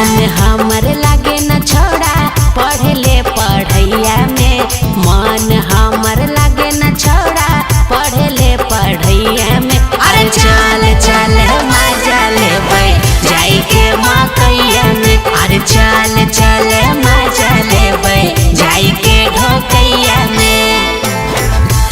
मन हमर लागे न छोड़ा पढ़े ले पढ़ैया में। मन हमर लागे न छोड़ा पढ़े ले पढ़ैया में। अरे चल चल मजा लेबै जाई के मकैया में। अरे चल चल मजा लेबै जाई के ढोकैया में।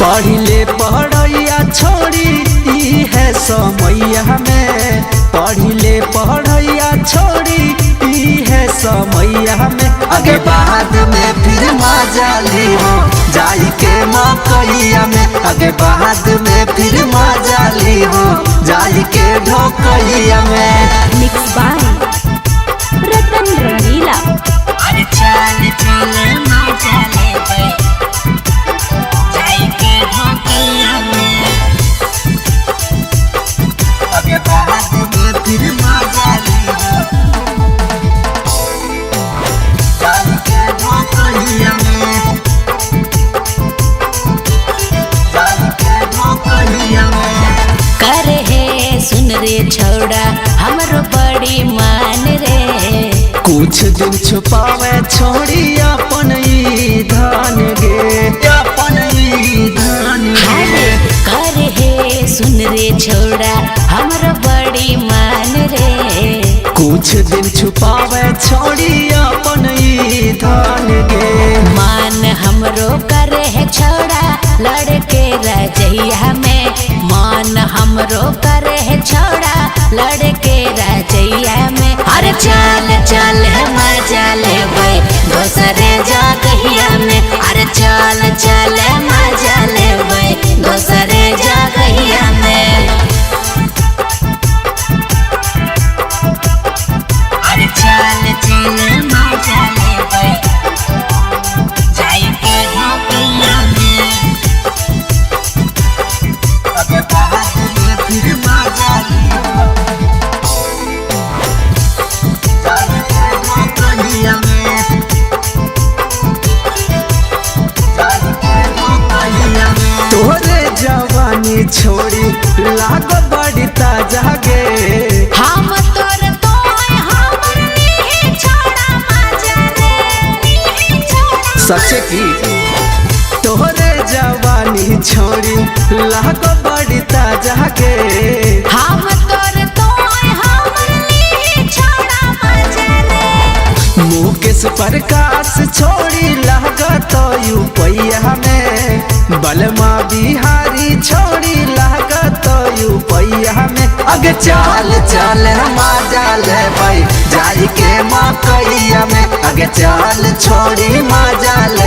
पढ़ले पढ़ैया छोड़ी ई है समैया में। पढ़ले पढ़ैया छोड़ी ई है समैया में। आगे बाद में फिर मजा लिहो जाई के मकैया में। आगे बाद में फिर मजा लिहो जाई के ढोकैया में। मिक्स बाय रतन रंगीला। अरे चल चल मजा लेबै जाई के ढोकैया में। आगे बाद में फिर मजा लिहो जाई के ढोकैया में। जाई के ढोकैया में। करे हे सुन रे छौड़ा हमरो बड़ी मान रे। कुछ दिन छुपावे छोड़ी अपन ई धान गे। अपन ई धान गे। करे हे सुन रे छौड़ा हमरो बड़ी मान रे। कुछ दिन छुपावे छोड़ी अपन ई धान गे। मान हमरो करे है छौड़ा लड़के रजैया में। मान हमरो करे है छौड़ा लड़के रजैया में। अरे चल चल मजा लेबै दोसरे जगहिया में। अरे चल चल मजा लेबै दोसरे जगहिया में। अरे चल चल मजा लेबै जाई के ढोकैया में। आगे बाद में फिर मजा लिहो जाई के ढोकैया में। जाई के ढोकैया में। तोरे जवानी छोड़ी लाग बड़ी ताजा गे। हम तोर तोय हमर नी छोड़ा मजा रे छोड़ा। सच की तोरे जवानी छोड़ी लाग बड़ी ताजा गे। हम तोर तोय हमर नी छोड़ा मजा रे। मुकेश प्रकाश छोड़ी लागत यूपैया में। बलमा बिहारी छोड़ी लागत यूपैया में। आगे चल चल मजा लेबै जाई के मकैया में। आगे चल छोड़ी मजा ले